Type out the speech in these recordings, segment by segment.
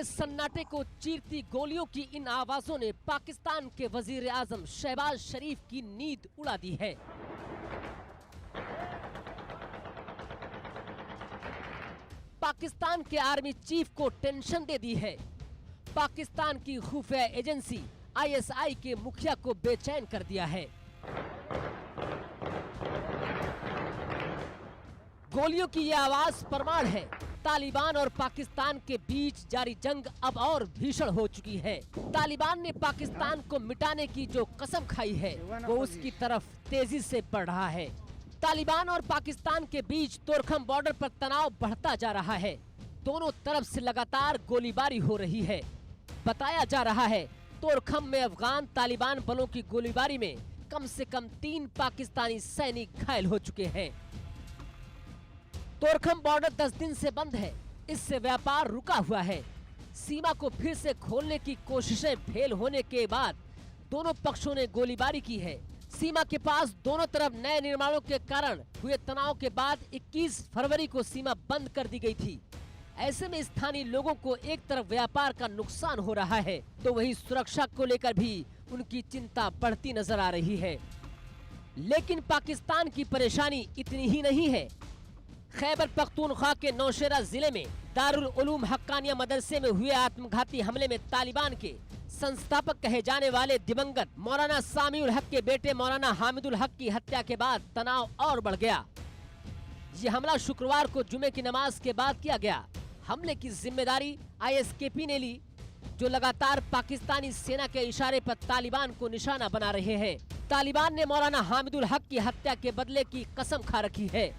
के सन्नाटे को चीरती गोलियों की इन आवाजों ने पाकिस्तान के वजीर आजम शहबाज शरीफ की नींद उड़ा दी है। पाकिस्तान के आर्मी चीफ को टेंशन दे दी है। पाकिस्तान की खुफिया एजेंसी आईएसआई के मुखिया को बेचैन कर दिया है। गोलियों की यह आवाज प्रमाण है तालिबान और पाकिस्तान के बीच जारी जंग अब और भीषण हो चुकी है। तालिबान ने पाकिस्तान को मिटाने की जो कसम खाई है वो उसकी तरफ तेजी से बढ़ रहा है। तालिबान और पाकिस्तान के बीच तोरखम बॉर्डर पर तनाव बढ़ता जा रहा है। दोनों तरफ से लगातार गोलीबारी हो रही है। बताया जा रहा है तोरखम में अफगान तालिबान बलों की गोलीबारी में कम से कम 3 पाकिस्तानी सैनिक घायल हो चुके हैं। तोरखम बॉर्डर 10 दिन से बंद है। इससे व्यापार रुका हुआ है। सीमा को फिर से खोलने की कोशिशें फेल होने के बाद दोनों पक्षों ने गोलीबारी की है। सीमा के पास दोनों तरफ नए निर्माणों के कारण हुए तनाव के बाद 21 फरवरी को सीमा बंद कर दी गई थी। ऐसे में स्थानीय लोगों को एक तरफ व्यापार का नुकसान हो रहा है तो वहीं सुरक्षा को लेकर भी उनकी चिंता बढ़ती नजर आ रही है। लेकिन पाकिस्तान की परेशानी इतनी ही नहीं है। खैबर पख्तूनख्वा के नौशेरा जिले में दारुल उलूम हक्कानिया मदरसे में हुए आत्मघाती हमले में तालिबान के संस्थापक कहे जाने वाले दिवंगत मौलाना सामीउल हक के बेटे मौलाना हामिदुल हक की हत्या के बाद तनाव और बढ़ गया। ये हमला शुक्रवार को जुमे की नमाज के बाद किया गया। हमले की जिम्मेदारी आईएसकेपी ने ली, जो लगातार पाकिस्तानी सेना के इशारे पर तालिबान को निशाना बना रहे हैं। तालिबान ने मौलाना हामिदुल हक की हत्या के बदले की कसम खा रखी है।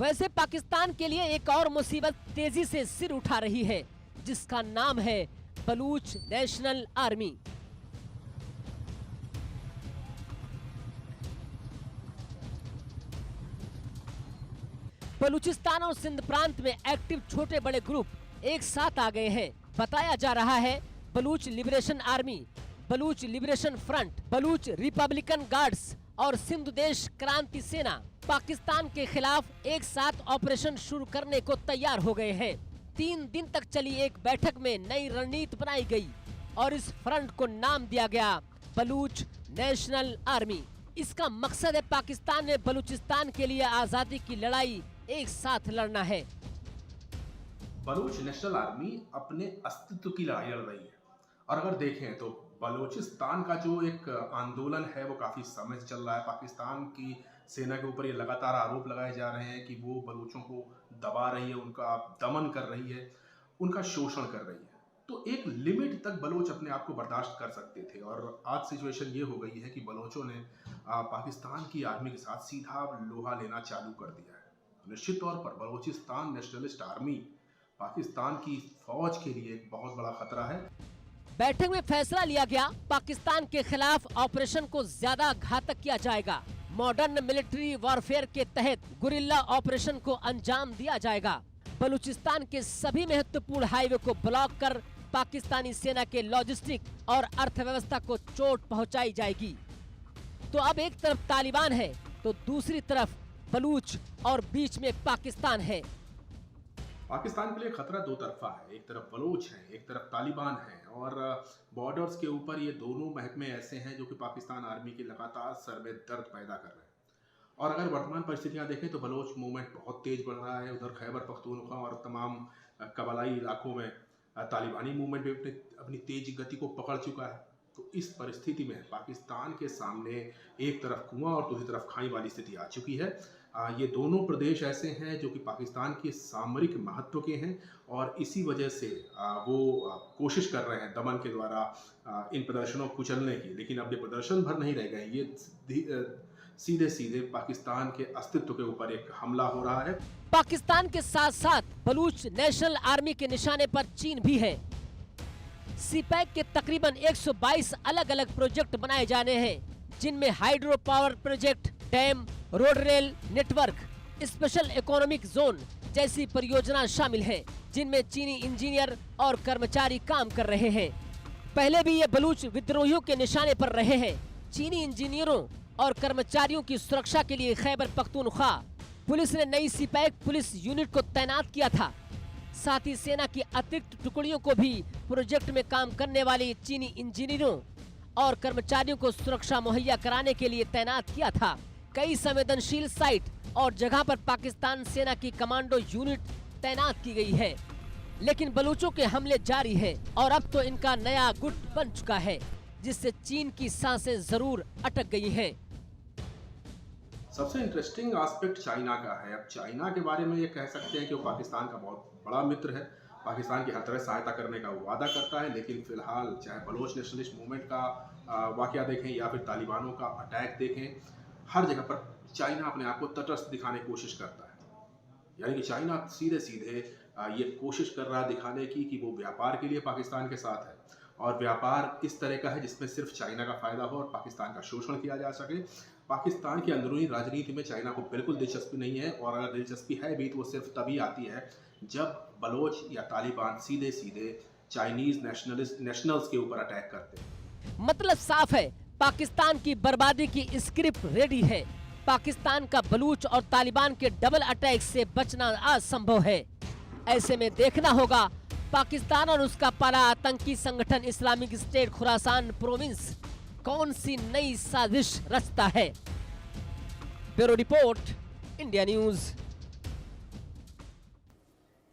वैसे पाकिस्तान के लिए एक और मुसीबत तेजी से सिर उठा रही है, जिसका नाम है बलूच नेशनल आर्मी। बलूचिस्तान और सिंध प्रांत में एक्टिव छोटे बड़े ग्रुप एक साथ आ गए हैं। बताया जा रहा है Baloch liberation army, Baloch liberation front, Baloch Republican guards और सिंध देश क्रांति सेना पाकिस्तान के खिलाफ एक साथ ऑपरेशन शुरू करने को तैयार हो गए हैं। 3 दिन तक चली एक बैठक में नई रणनीति बनाई गई और इस फ्रंट को नाम दिया गया बलूच नेशनल आर्मी। इसका मकसद है पाकिस्तान में बलूचिस्तान के लिए आजादी की लड़ाई एक साथ लड़ना है। बलूच नेशनल आर्मी अपने अस्तित्व की लड़ाई लड़ रही है और अगर देखें तो बलूचिस्तान का जो एक आंदोलन है वो काफ़ी समय से चल रहा है। पाकिस्तान की सेना के ऊपर ये लगातार आरोप लगाए जा रहे हैं कि वो बलूचों को दबा रही है, उनका दमन कर रही है, उनका शोषण कर रही है। तो एक लिमिट तक बलोच अपने आप को बर्दाश्त कर सकते थे और आज सिचुएशन ये हो गई है कि बलोचों ने पाकिस्तान की आर्मी के साथ सीधा लोहा लेना चालू कर दिया है। निश्चित तौर पर बलूचिस्तान नेशनलिस्ट आर्मी पाकिस्तान की फौज के लिए एक बहुत बड़ा खतरा है। बैठक में फैसला लिया गया, पाकिस्तान के खिलाफ ऑपरेशन को ज्यादा घातक किया जाएगा। मॉडर्न मिलिट्री वॉरफेयर के तहत गुरिल्ला ऑपरेशन को अंजाम दिया जाएगा। बलूचिस्तान के सभी महत्वपूर्ण हाईवे को ब्लॉक कर पाकिस्तानी सेना के लॉजिस्टिक और अर्थव्यवस्था को चोट पहुंचाई जाएगी। तो अब एक तरफ तालिबान है तो दूसरी तरफ बलूच और बीच में पाकिस्तान है। पाकिस्तान के लिए खतरा दो तरफा है, एक तरफ बलूच है, एक तरफ तालिबान है और बॉर्डर्स के ऊपर ये दोनों महकमे ऐसे हैं जो कि पाकिस्तान आर्मी के लगातार सर में दर्द पैदा कर रहे हैं। और अगर वर्तमान परिस्थितियां देखें तो बलूच मूवमेंट बहुत तेज बढ़ रहा है। उधर खैबर पख्तूनख्वा और तमाम कबालाई इलाकों में तालिबानी मूवमेंट भी अपनी तेज गति को पकड़ चुका है। तो इस परिस्थिति में पाकिस्तान के सामने एक तरफ कुआं और दूसरी तरफ खाई वाली स्थिति आ चुकी है। ये दोनों प्रदेश ऐसे हैं जो कि पाकिस्तान के सामरिक महत्व के हैं और इसी वजह से वो कोशिश कर रहे हैं दमन के द्वारा इन प्रदर्शनों को कुचलने की। लेकिन अब ये प्रदर्शन भर नहीं रह गए, ये सीधे सीधे पाकिस्तान के अस्तित्व के ऊपर एक हमला हो रहा है। पाकिस्तान के साथ साथ बलूच नेशनल आर्मी के निशाने पर चीन भी है। सीपैक के तकरीबन 122 अलग अलग प्रोजेक्ट बनाए जाने हैं, जिनमें hydro power project, dam, road rail network, special economic zone जैसी परियोजना शामिल हैं, जिनमें चीनी इंजीनियर और कर्मचारी काम कर रहे हैं। पहले भी ये बलूच विद्रोहियों के निशाने पर रहे हैं। चीनी इंजीनियरों और कर्मचारियों की सुरक्षा के लिए खैबर पख्तूनख्वा पुलिस ने नई सीपैक पुलिस यूनिट को तैनात किया था। साथ ही सेना की अतिरिक्त टुकड़ियों को भी प्रोजेक्ट में काम करने वाले चीनी इंजीनियरों और कर्मचारियों को सुरक्षा मुहैया कराने के लिए तैनात किया था। कई संवेदनशील साइट और जगह पर पाकिस्तान सेना की कमांडो यूनिट तैनात की गई है, लेकिन बलूचों के हमले जारी हैं और अब तो इनका नया गुट बन चुका है, जिससे चीन की सांसें जरूर अटक गई हैं। सबसे इंटरेस्टिंग एस्पेक्ट चाइना का है। अब चाइना के बारे में ये कह सकते हैं कि वो पाकिस्तान का बहुत बड़ा मित्र है, पाकिस्तान की हर तरह सहायता करने का वादा करता है, लेकिन फिलहाल चाहे बलोच नेशनलिस्ट मूवमेंट का वाकया देखें या फिर तालिबानों का अटैक देखें, हर जगह पर चाइना अपने आप को तटस्थ दिखाने की कोशिश करता है। यानी कि चाइना सीधे सीधे ये कोशिश कर रहा है दिखाने की कि वो व्यापार के लिए पाकिस्तान के साथ है, और व्यापार इस तरह का है जिसमें सिर्फ चाइना का फायदा हो और पाकिस्तान का शोषण किया जा सके। पाकिस्तान की अंदरूनी राजनीति में चाइना को बिल्कुल दिलचस्पी नहीं है, और अगर दिलचस्पी है भी तो वो सिर्फ तभी आती है जब बलोच या तालिबान सीधे सीधे चाइनीज नेशनल्स के ऊपर अटैक करते हैं। मतलब साफ है, पाकिस्तान की बर्बादी की स्क्रिप्ट रेडी है। पाकिस्तान का बलूच और तालिबान के डबल अटैक से बचना असंभव है। ऐसे में देखना होगा पाकिस्तान और उसका पाला आतंकी संगठन इस्लामिक स्टेट खुरासान प्रोविंस कौन सी नई साजिश रचता है। Bureau report, India news.